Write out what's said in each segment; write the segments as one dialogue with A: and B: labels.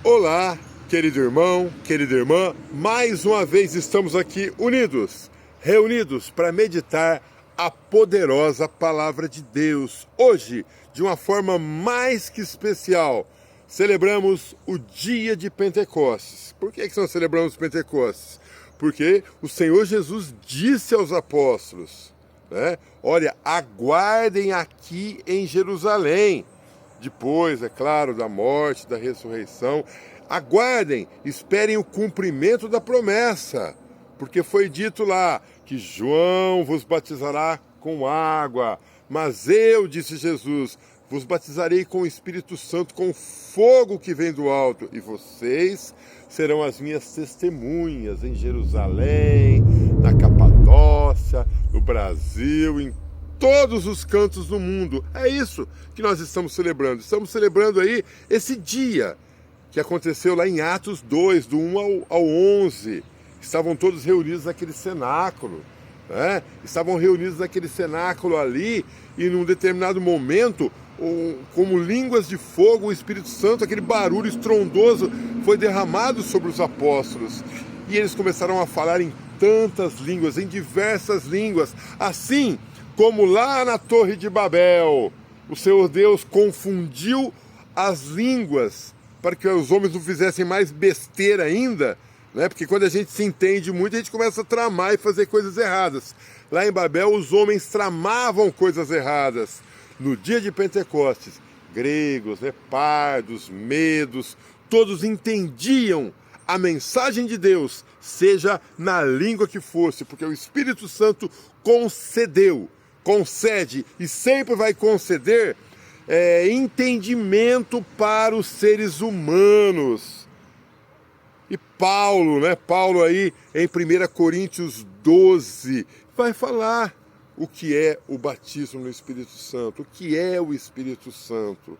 A: Olá, querido irmão, querida irmã, mais uma vez estamos aqui reunidos para meditar a poderosa palavra de Deus. Hoje, de uma forma mais que especial, celebramos o dia de Pentecostes. Por que nós celebramos Pentecostes? Porque o Senhor Jesus disse aos apóstolos, olha, aguardem aqui em Jerusalém. Depois, é claro, da morte, da ressurreição, aguardem, esperem o cumprimento da promessa, porque foi dito lá que João vos batizará com água, mas eu, disse Jesus, vos batizarei com o Espírito Santo, com fogo que vem do alto, e vocês serão as minhas testemunhas em Jerusalém, na Capadócia, no Brasil, em todos os cantos do mundo. É isso que nós estamos celebrando. Estamos celebrando aí esse dia que aconteceu lá em Atos 2, do 1 ao 11. Estavam todos reunidos naquele cenáculo, Estavam reunidos naquele cenáculo ali e num determinado momento, como línguas de fogo, o Espírito Santo, aquele barulho estrondoso foi derramado sobre os apóstolos. E eles começaram a falar em tantas línguas, em diversas línguas, assim como lá na Torre de Babel, o Senhor Deus confundiu as línguas para que os homens não fizessem mais besteira ainda, Porque quando a gente se entende muito, a gente começa a tramar e fazer coisas erradas. Lá em Babel, os homens tramavam coisas erradas. No dia de Pentecostes, gregos, pardos, medos, todos entendiam a mensagem de Deus, seja na língua que fosse, porque o Espírito Santo concede e sempre vai conceder entendimento para os seres humanos. E Paulo aí em 1 Coríntios 12 vai falar o que é o batismo no Espírito Santo, o que é o Espírito Santo.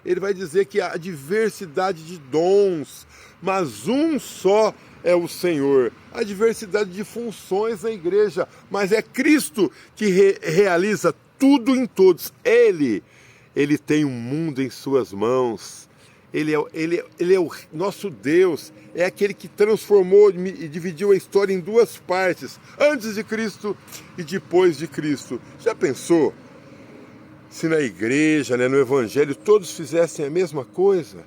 A: Ele vai dizer que há diversidade de dons, mas um só é o Senhor. A diversidade de funções na igreja, mas é Cristo que realiza tudo em todos. Ele tem um mundo em suas mãos. Ele é o nosso Deus, é aquele que transformou e dividiu a história em duas partes, antes de Cristo e depois de Cristo. Já pensou se na igreja, no evangelho, todos fizessem a mesma coisa?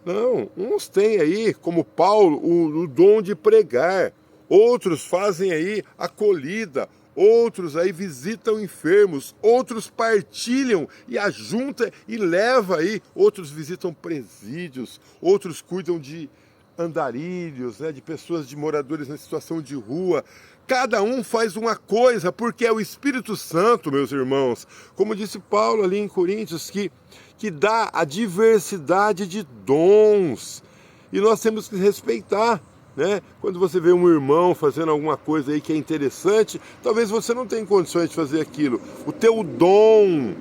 A: Não, uns têm aí, como Paulo, o dom de pregar, outros fazem aí acolhida, outros aí visitam enfermos, outros partilham e ajuntam e levam aí, outros visitam presídios, outros cuidam de andarilhos, de pessoas, de moradores na situação de rua. Cada um faz uma coisa, porque é o Espírito Santo, meus irmãos, como disse Paulo ali em Coríntios, que dá a diversidade de dons, e nós temos que respeitar. Quando você vê um irmão fazendo alguma coisa aí que é interessante, talvez você não tenha condições de fazer aquilo. O teu dom,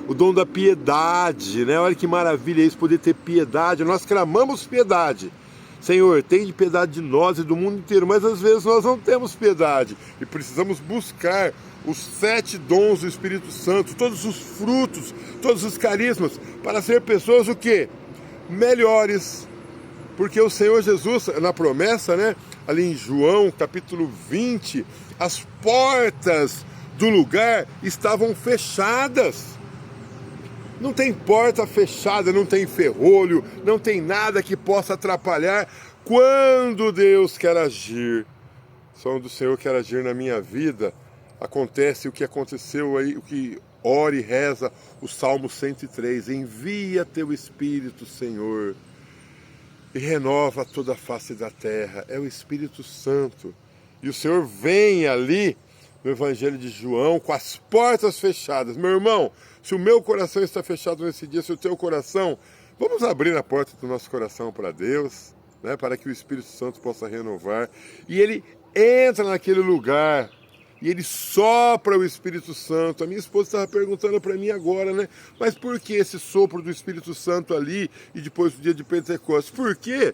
A: o dom da piedade, olha que maravilha isso, poder ter piedade. Nós clamamos piedade. Senhor, tem piedade de nós e do mundo inteiro, mas às vezes nós não temos piedade e precisamos buscar os 7 dons do Espírito Santo, todos os frutos, todos os carismas, para ser pessoas o quê? Melhores. Porque o Senhor Jesus, na promessa, ali em João, capítulo 20, as portas do lugar estavam fechadas. Não tem porta fechada, não tem ferrolho, não tem nada que possa atrapalhar quando Deus quer agir. Só quando o Senhor quer agir na minha vida, acontece o que aconteceu aí, o que ora e reza o Salmo 103. Envia teu Espírito, Senhor, e renova toda a face da terra. É o Espírito Santo. E o Senhor vem ali no Evangelho de João com as portas fechadas. Meu irmão, se o meu coração está fechado nesse dia, se o teu coração, vamos abrir a porta do nosso coração para Deus, para que o Espírito Santo possa renovar. E ele entra naquele lugar e ele sopra o Espírito Santo. A minha esposa estava perguntando para mim agora, mas por que esse sopro do Espírito Santo ali e depois do dia de Pentecostes? Por quê?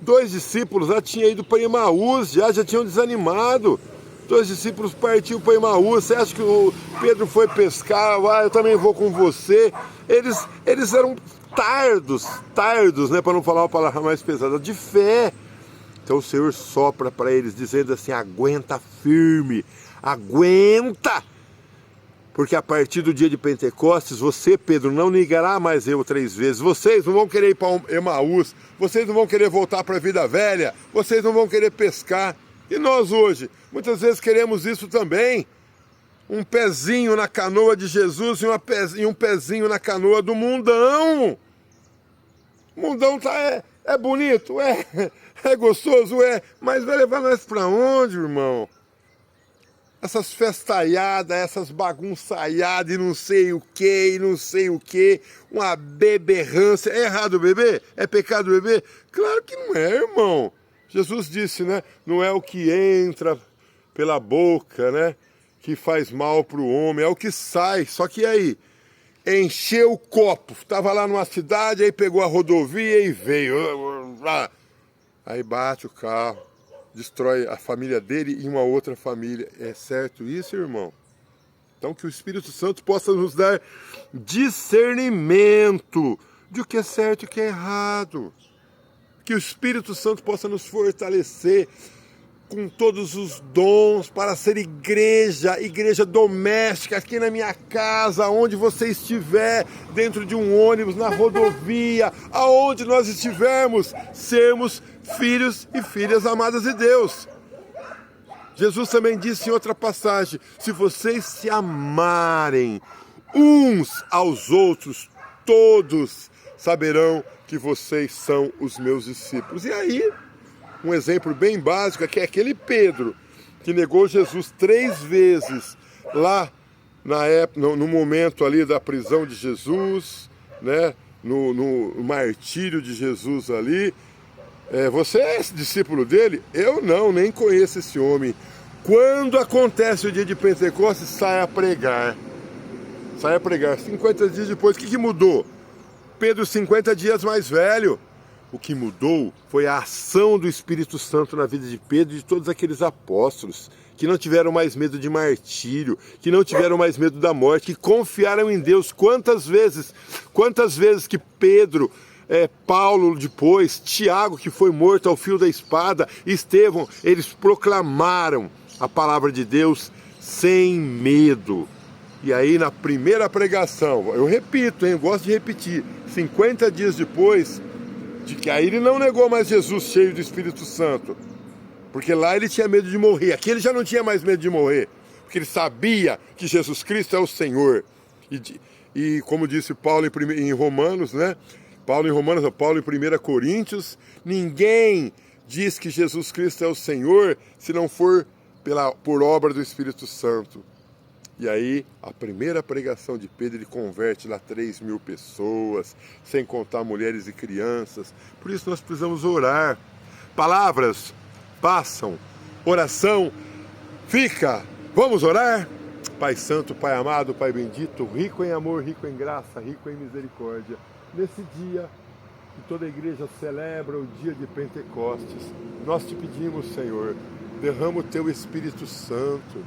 A: 2 discípulos já tinham ido para Emaús, já tinham desanimado. Dois discípulos partiram para Emaús. Você acha que o Pedro foi pescar? Ah, eu também vou com você. Eles eram tardos, né, para não falar uma palavra mais pesada, de fé. Então o Senhor sopra para eles, dizendo assim: aguenta firme, aguenta. Porque a partir do dia de Pentecostes, você, Pedro, não negará mais eu 3 vezes. Vocês não vão querer ir para Emaús. Vocês não vão querer voltar para a vida velha. Vocês não vão querer pescar. E nós hoje, muitas vezes queremos isso também. Um pezinho na canoa de Jesus e um pezinho na canoa do mundão. O mundão é bonito, é gostoso, mas vai levar nós para onde, irmão? Essas festaiadas, essas bagunçaiadas e não sei o que, uma beberrância. É errado beber? É pecado beber? Claro que não é, irmão. Jesus disse, né? Não é o que entra pela boca, né, que faz mal para o homem, é o que sai. Só que aí, encheu o copo. Estava lá numa cidade, aí pegou a rodovia e veio. Aí bate o carro. Destrói a família dele e uma outra família. É certo isso, irmão? Então que o Espírito Santo possa nos dar discernimento de o que é certo e o que é errado. Que o Espírito Santo possa nos fortalecer com todos os dons para ser igreja doméstica, aqui na minha casa, onde você estiver, dentro de um ônibus, na rodovia, aonde nós estivermos, sermos filhos e filhas amadas de Deus. Jesus também disse em outra passagem: se vocês se amarem uns aos outros, todos saberão que vocês são os meus discípulos. E aí, um exemplo bem básico é que é aquele Pedro que negou Jesus 3 vezes lá na época, no momento ali da prisão de Jesus, né, no martírio de Jesus ali. Você é esse discípulo dele? Eu não, nem conheço esse homem. Quando acontece o dia de Pentecostes, sai a pregar. 50 dias depois, o que mudou? Pedro, 50 dias mais velho. O que mudou foi a ação do Espírito Santo na vida de Pedro e de todos aqueles apóstolos que não tiveram mais medo de martírio, que não tiveram mais medo da morte, que confiaram em Deus. Quantas vezes que Pedro, Paulo depois, Tiago, que foi morto ao fio da espada, Estevão, eles proclamaram a palavra de Deus sem medo. E aí na primeira pregação, eu repito, eu gosto de repetir, 50 dias depois, de que aí ele não negou mais Jesus cheio do Espírito Santo, porque lá ele tinha medo de morrer. Aqui ele já não tinha mais medo de morrer, porque ele sabia que Jesus Cristo é o Senhor. E como disse Paulo em Romanos, né? Paulo em 1 Coríntios, ninguém diz que Jesus Cristo é o Senhor se não for por obra do Espírito Santo. E aí, a primeira pregação de Pedro, ele converte lá 3.000 pessoas, sem contar mulheres e crianças. Por isso nós precisamos orar. Palavras passam, oração fica. Vamos orar? Pai Santo, Pai amado, Pai bendito, rico em amor, rico em graça, rico em misericórdia. Nesse dia que toda a igreja celebra o dia de Pentecostes, nós te pedimos, Senhor, derrama o teu Espírito Santo,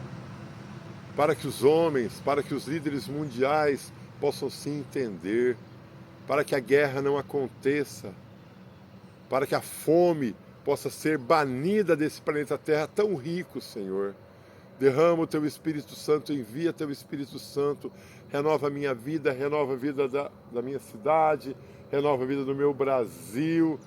A: para que os homens, para que os líderes mundiais possam se entender, para que a guerra não aconteça, para que a fome possa ser banida desse planeta Terra tão rico, Senhor. Derrama o teu Espírito Santo, envia teu Espírito Santo, renova a minha vida, renova a vida da minha cidade, renova a vida do meu Brasil,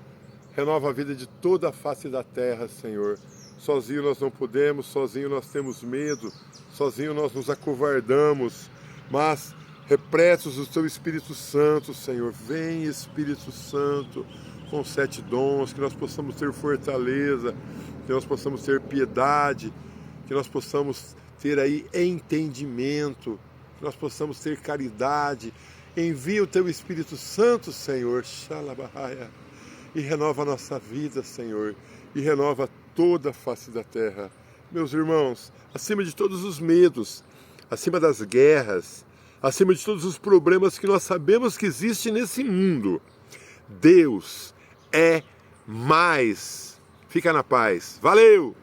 A: renova a vida de toda a face da terra, Senhor. Sozinho nós não podemos, sozinho nós temos medo, sozinho nós nos acovardamos, mas repressos do teu Espírito Santo, Senhor. Vem, Espírito Santo, com 7 dons, que nós possamos ter fortaleza, que nós possamos ter piedade, que nós possamos ter aí entendimento, que nós possamos ter caridade. Envia o teu Espírito Santo, Senhor, Xalabahaia, e renova a nossa vida, Senhor, e renova toda a face da terra. Meus irmãos, acima de todos os medos, acima das guerras, acima de todos os problemas que nós sabemos que existem nesse mundo, Deus é mais. Fica na paz. Valeu!